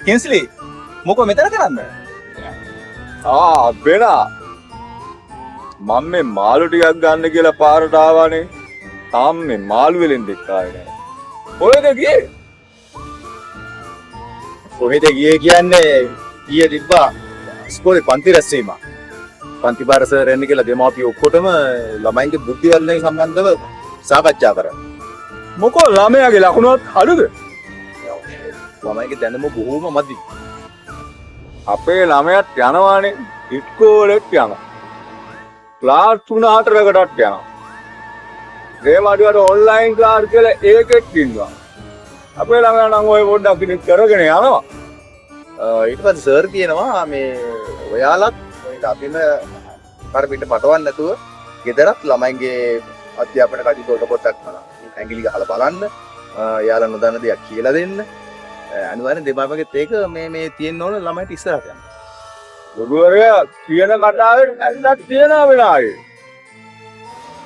කින්ස්ලි මොකෝ මෙතන කරන්නේ? බේනා මම මේ මාළු ටිකක් ගන්න කියලා පාරට ආවානේ. තාම මේ මාළු වලින් දෙක් ආවේ නැහැ. කොහෙද ගියේ? කොහෙද ගියේ කියන්නේ ඊයේ තිබ්බා ඉස්කෝලේ පන්ති රැස්වීම. පන්ති බාර සර් එන්න කියලා දෙමාපියෝ ඔක්කොටම ළමයින්ගේ බුද්ධි වර්ධනය සම්බන්ධව සාකච්ඡා කරා. මොකෝ ළමයාගේ ලකුණුත් අඩුද? ළමයිගේ දැනුම බොහෝම මදි. අපේ ළමයාත් යනවානේ ඉස්කෝලේට යනවා. ක්ලාස් 3-4කටත් යනවා. මේ මාඩියට ඔන්ලයින් ක්ලාස් කියලා ඒකෙත් ඉන්නවා. අපේ ළමයා නම් ඔය පොඩ්ඩක් ඉතින් කරගෙන යනවා. ඊට පස්සේ සර් කියනවා මේ ඔයාලත් අපිම කරපිට පටවන්න නැතුව ගෙදරත් ළමයින්ගේ අධ්‍යාපන කටයුතු පොඩ්ඩක් ඇඟිලි ගහලා බලන්න. යාලා නොදන්න දෙයක් කියලා දෙන්න. අනිවාර්යෙන් දෙමාපියගෙත් ඒක මේ තියෙන්න ඕන ළමයිට ඉස්සරහට යන්න. ගුරුවරයා කියන කතාවෙන් ඇත්තක් තියනවා වෙලාවේ.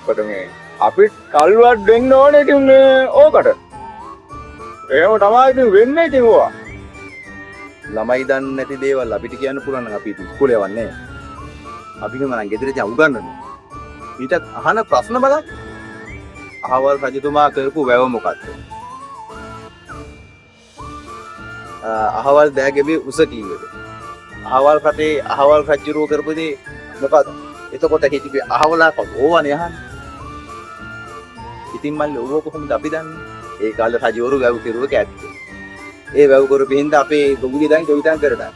කොට මේ අපි කල්වත් දෙන්න ඕනේ ඉතින් ඕකට. එහෙම තමයි ඉතින් වෙන්නේ ඉතින් ඕවා. ළමයි දන්නේ නැති දේවල් අපිට කියන්න පුළුවන් නම් අපි ඉස්කෝලේ යවන්නේ නැහැ. අපි ගමන ගෙදරදී උගන්වනවා. ඊට අහන ප්‍රශ්න බලන්න. අහවල් රජතුමා කරපු වැව මොකක්ද? අහවල් දෑගෙබේ උස කීයද? අහවල් රටේ අහවල් රජුරෝ කරපු දේ මොකක්ද? එතකොට හිටිපේ අහවලා ඕවනේ අහන්නේ. ඉතින් මල්ලි ඕක කොහොමද අපි දන්නේ? ඒ කාලේ රජවරු වැව කෙරුව කැද්ද. ඒ වැව කරපු හින්දා අපේ ගොඟුගේ දැන් ගොවිතැන් කරලා.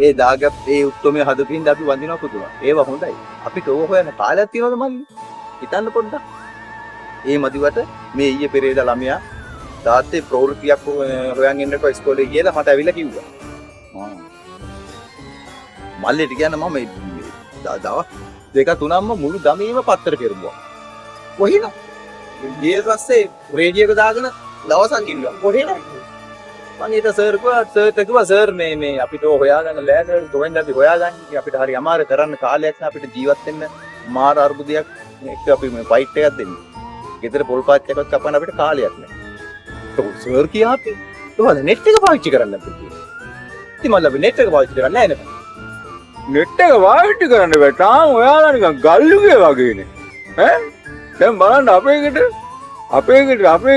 ඒ දාගත් ඒ උත්තරමේ හදපු හින්දා අපි වඳිනවා පුදුමා. ඒව හොඳයි. අපිට ඕක හොයන්න කාලයක් තියෙනවද මල්ලි? හිතන්න පොඩ්ඩක්. ඒ මදිවට මේ ඊයේ පෙරේදා ළමයා තාත්තේ ප්‍රවෘත්තියක් හොයන් ඉන්නකො ඉස්කෝලේ ගියලා මට ඇවිල්ලා කිව්වා. මල්ලිට කියන්න මම දවස් දෙක තුනක්ම මුළු ගමේම පත්තර කෙරුවා. කොහිද? ඊට පස්සේ රේඩියෝ එක දාගෙන දවසක් ඉන්නවා. කොහෙද? මම ඊට සර් කිව්වා සර් මේ අපිට හොයාගන්න ලෑස්ති කොහෙන්ද අපි හොයාගන්නේ? අපිට හරි අමාරු කරන්න කාලයක් නැහැ අපිට ජීවත් වෙන්න. මාර අර්බුදයක් එක්ක අපි මේ ෆයිට් එකක් දෙන්න. ගෙදර පොල් පාච්චයක්වත් කපන්න අපිට කාලයක් නැහැ. ඒක සර් කියාපි. කොහොමද නෙට් එක පාවිච්චි කරන්න අපිට? ඉතින් මම අපි නෙට් එක පාවිච්චි කරන්නේ නැහැ නේද? නෙට් එක පාවිච්චි කරන්න බෑ. තාම ඔයාලා නිකන් ගල්ලුගේ වගේනේ. ඈ? දැන් බලන්න අපේ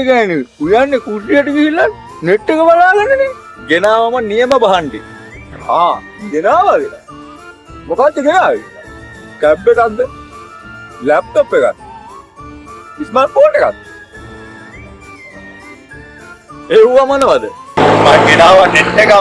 ගෑණි උයන්නේ කුට්ටියට ගිහිල්ලා නෙට් එක බලාගන්නනේ. ගෙනාවම නියම බහන්නේ. ගෙනාවද? මොකක්ද ගෙනාවේ? ටැබ් එකක්ද? ලැප්ටොප් එකක්ද? ස්මාර්ට් ෆෝන් එකක්ද? ඒව මොනවද? මම ගෙනාවා නෙට් එකක්.